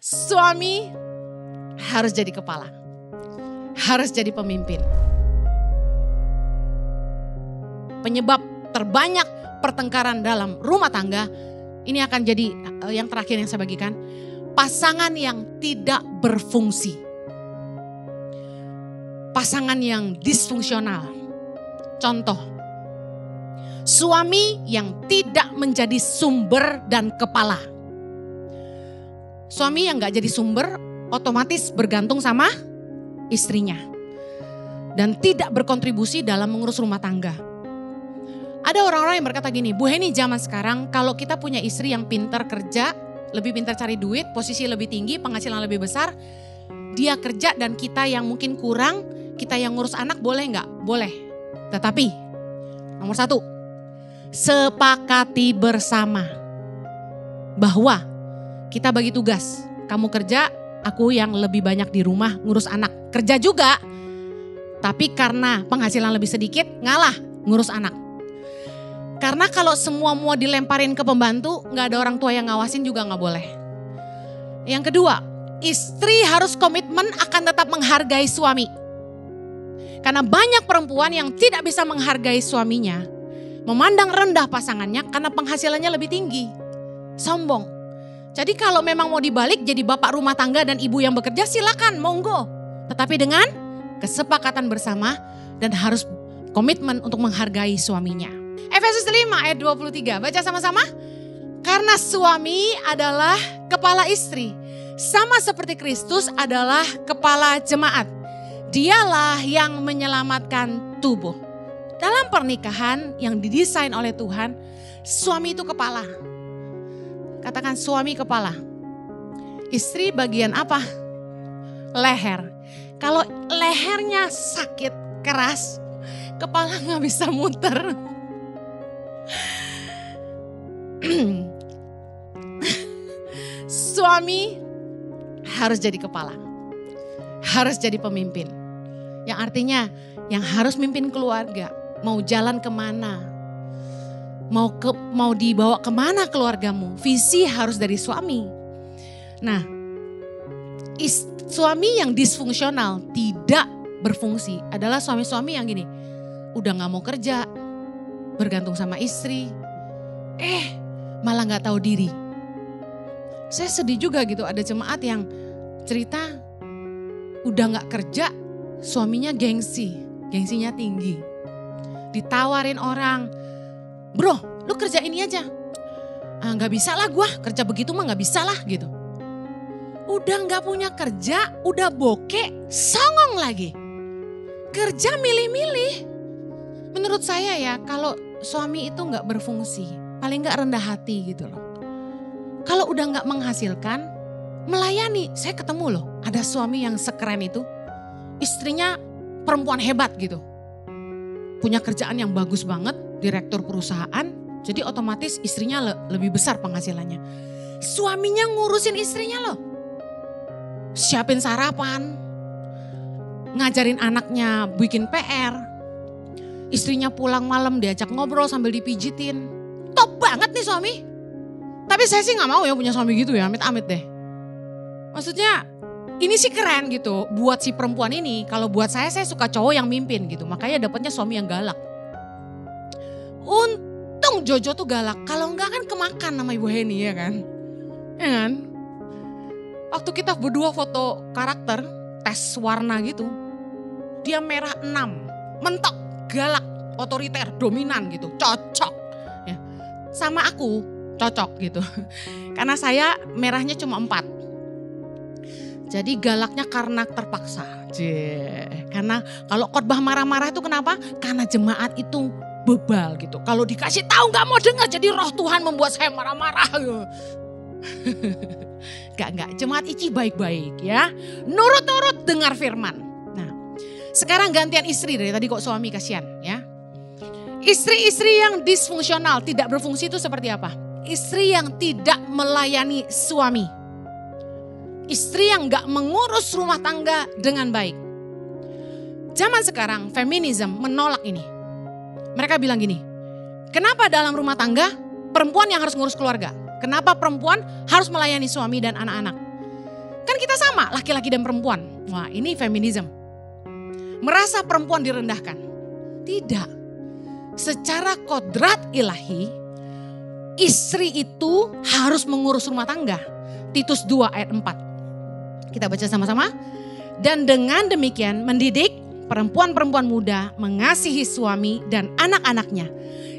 Suami harus jadi kepala, harus jadi pemimpin. Penyebab terbanyak pertengkaran dalam rumah tangga, ini akan jadi yang terakhir yang saya bagikan. Pasangan yang tidak berfungsi. Pasangan yang disfungsional. Contoh, suami yang tidak menjadi sumber dan kepala. Suami yang gak jadi sumber otomatis bergantung sama istrinya. Dan tidak berkontribusi dalam mengurus rumah tangga. Ada orang-orang yang berkata gini, Bu Heni zaman sekarang kalau kita punya istri yang pintar kerja, lebih pintar cari duit, posisi lebih tinggi, penghasilan lebih besar, dia kerja dan kita yang mungkin kurang, kita yang ngurus anak boleh nggak? Boleh. Tetapi nomor 1, sepakati bersama bahwa kita bagi tugas. Kamu kerja, aku yang lebih banyak di rumah ngurus anak. Kerja juga, tapi karena penghasilan lebih sedikit ngalah ngurus anak. Karena kalau semua mau dilemparin ke pembantu, gak ada orang tua yang ngawasin juga gak boleh. Yang kedua, istri harus komitmen akan tetap menghargai suami. Karena banyak perempuan yang tidak bisa menghargai suaminya, memandang rendah pasangannya karena penghasilannya lebih tinggi. Sombong. Jadi kalau memang mau dibalik jadi bapak rumah tangga dan ibu yang bekerja, silakan, monggo. Tetapi dengan kesepakatan bersama dan harus komitmen untuk menghargai suaminya. Efesus 5 ayat 23, baca sama-sama. Karena suami adalah kepala istri, sama seperti Kristus adalah kepala jemaat. Dialah yang menyelamatkan tubuh. Dalam pernikahan yang didesain oleh Tuhan, suami itu kepala. Katakan suami kepala. Istri bagian apa? Leher. Kalau lehernya sakit, keras, kepala gak bisa muter. Suami harus jadi kepala, harus jadi pemimpin. Yang artinya yang harus mimpin keluarga, mau jalan kemana, mau dibawa kemana keluargamu, visi harus dari suami. Nah, suami yang disfungsional, tidak berfungsi adalah suami-suami yang gini, udah gak mau kerja, bergantung sama istri, malah gak tahu diri. Saya sedih juga gitu, ada jemaat yang cerita udah gak kerja, suaminya gengsinya tinggi. Ditawarin orang, bro lu kerja ini aja. Gak bisa lah gue, kerja begitu mah gak bisa lah gitu. Udah gak punya kerja, udah bokeh, songong lagi. Kerja milih-milih. Menurut saya ya, kalau suami itu gak berfungsi, paling gak rendah hati gitu loh. Kalau udah gak menghasilkan, melayani. Saya ketemu loh, ada suami yang sekeren itu. Istrinya perempuan hebat gitu. Punya kerjaan yang bagus banget, direktur perusahaan. Jadi otomatis istrinya lebih besar penghasilannya. Suaminya ngurusin istrinya loh. Siapin sarapan, ngajarin anaknya bikin PR. Istrinya pulang malam diajak ngobrol sambil dipijitin. Top banget nih suami. Tapi saya sih gak mau ya punya suami gitu ya, amit-amit deh. Maksudnya ini sih keren gitu buat si perempuan ini. Kalau buat saya suka cowok yang mimpin gitu. Makanya dapatnya suami yang galak. Untung Jojo tuh galak. Kalau enggak kan kemakan sama Ibu Heni ya kan. Ya kan. Waktu kita berdua foto karakter, tes warna gitu. Dia merah 6, mentok, galak, otoriter, dominan gitu. Cocok. Ya. Sama aku cocok gitu. Karena saya merahnya cuma 4. Jadi galaknya karena terpaksa. Karena kalau khotbah marah-marah itu kenapa? Karena jemaat itu bebal gitu. Kalau dikasih tahu gak mau dengar, jadi roh Tuhan membuat saya marah-marah. Enggak. Jemaat Ici baik-baik ya. Nurut-nurut dengar firman. Nah, sekarang gantian istri dari tadi kok suami kasihan ya. Istri-istri yang disfungsional, tidak berfungsi itu seperti apa? Istri yang tidak melayani suami. Istri yang gak mengurus rumah tangga dengan baik. Zaman sekarang feminisme menolak ini. Mereka bilang gini, kenapa dalam rumah tangga perempuan yang harus ngurus keluarga? Kenapa perempuan harus melayani suami dan anak-anak? Kan kita sama, laki-laki dan perempuan. Wah, ini feminisme. Merasa perempuan direndahkan. Tidak. Secara kodrat ilahi, istri itu harus mengurus rumah tangga. Titus 2 ayat 4. Kita baca sama-sama. Dan dengan demikian mendidik perempuan-perempuan muda mengasihi suami dan anak-anaknya.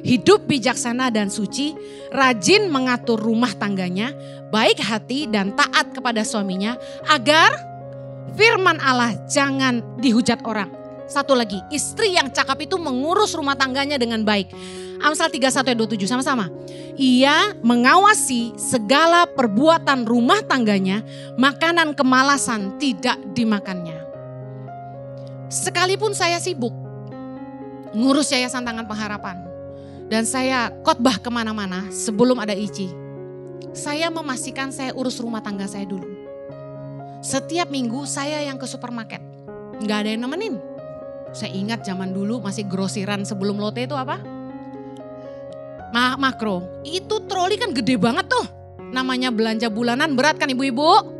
Hidup bijaksana dan suci, rajin mengatur rumah tangganya, baik hati dan taat kepada suaminya, agar firman Allah jangan dihujat orang. Satu lagi, istri yang cakap itu mengurus rumah tangganya dengan baik. Amsal 31 ayat 27 sama-sama. Ia mengawasi segala perbuatan rumah tangganya, makanan kemalasan tidak dimakannya. Sekalipun saya sibuk ngurus Yayasan Tangan Pengharapan dan saya khotbah kemana-mana sebelum ada Ici, saya memastikan saya urus rumah tangga saya dulu. Setiap minggu saya yang ke supermarket, nggak ada yang nemenin. Saya ingat zaman dulu masih grosiran sebelum Lotte itu apa? Makro. Itu troli kan gede banget tuh. Namanya belanja bulanan berat kan ibu-ibu.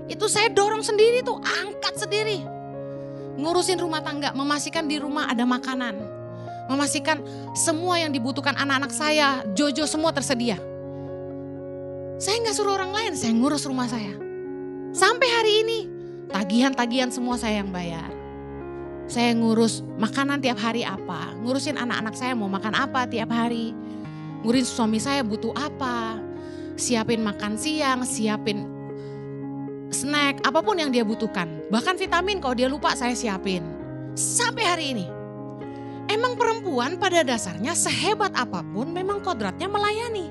Itu saya dorong sendiri tuh, angkat sendiri. Ngurusin rumah tangga, memastikan di rumah ada makanan. Memastikan semua yang dibutuhkan anak-anak saya, Jojo semua tersedia. Saya gak suruh orang lain, saya ngurus rumah saya. Sampai hari ini, tagihan-tagihan semua saya yang bayar. Saya ngurus makanan tiap hari apa, ngurusin anak-anak saya mau makan apa tiap hari. Ngurusin suami saya butuh apa, siapin makan siang, siapin snack, apapun yang dia butuhkan. Bahkan vitamin kalau dia lupa saya siapin. Sampai hari ini. Emang perempuan pada dasarnya sehebat apapun memang kodratnya melayani.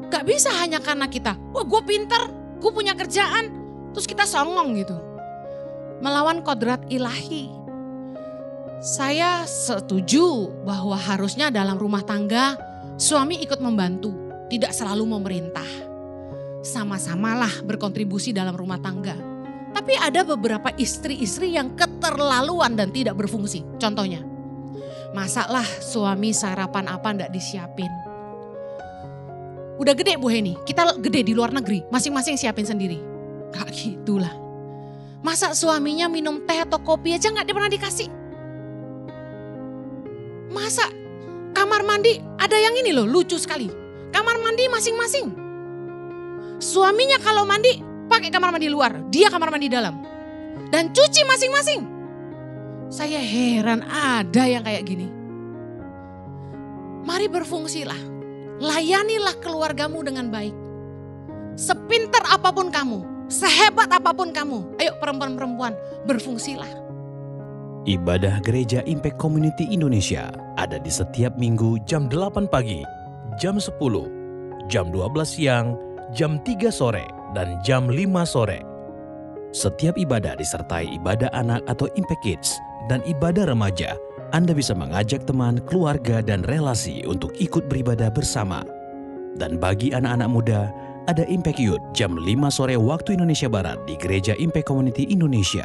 Gak bisa hanya karena kita, wah gue pinter, gue punya kerjaan, terus kita songong gitu. Melawan kodrat ilahi. Saya setuju bahwa harusnya dalam rumah tangga suami ikut membantu, tidak selalu memerintah. Sama-samalah berkontribusi dalam rumah tangga. Tapi ada beberapa istri-istri yang keterlaluan dan tidak berfungsi. Contohnya, masalah suami sarapan apa ndak disiapin. Udah gede Bu Heni, kita gede di luar negeri, masing-masing siapin sendiri. Gak gitulah. Masa suaminya minum teh atau kopi aja gak pernah dikasih. Masa kamar mandi ada yang ini loh lucu sekali. Kamar mandi masing-masing. Suaminya kalau mandi pakai kamar mandi luar, dia kamar mandi dalam. Dan cuci masing-masing. Saya heran ada yang kayak gini. Mari berfungsilah. Layanilah keluargamu dengan baik. Sepinter apapun kamu, sehebat apapun kamu. Ayo perempuan-perempuan berfungsilah. Ibadah Gereja Impact Community Indonesia ada di setiap minggu jam 8 pagi, jam 10, jam 12 siang, jam 3 sore, dan jam 5 sore. Setiap ibadah disertai ibadah anak atau Impact Kids dan ibadah remaja. Anda bisa mengajak teman, keluarga, dan relasi untuk ikut beribadah bersama. Dan bagi anak-anak muda, ada Impact Youth jam 5 sore waktu Indonesia Barat di Gereja Impact Community Indonesia.